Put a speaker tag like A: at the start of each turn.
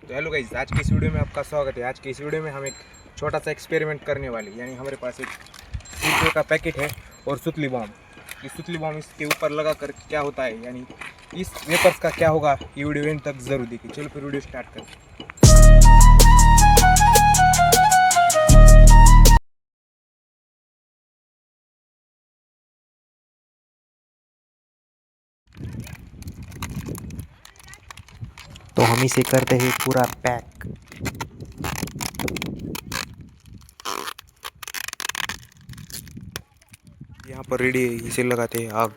A: तो hello guys, आज की इस वीडियो में आपका स्वागत है। आज की इस वीडियो में हम एक छोटा सा एक्सपेरिमेंट करने वाले, यानी हमारे पास एक 1 रुपये का पैकेट है और सुतली बॉम्ब। इस सुतली बॉम्ब इसके ऊपर लगा कर क्या होता है, यानी इस वेपर्स का क्या होगा, ये वीडियो एंड तक जरूर देखिए। चलो फिर वीडियो स्टार्ट करें।
B: तो हम इसे करते हैं पूरा पैक।
A: यहाँ पर रेडी है, इसे लगाते हैं आग।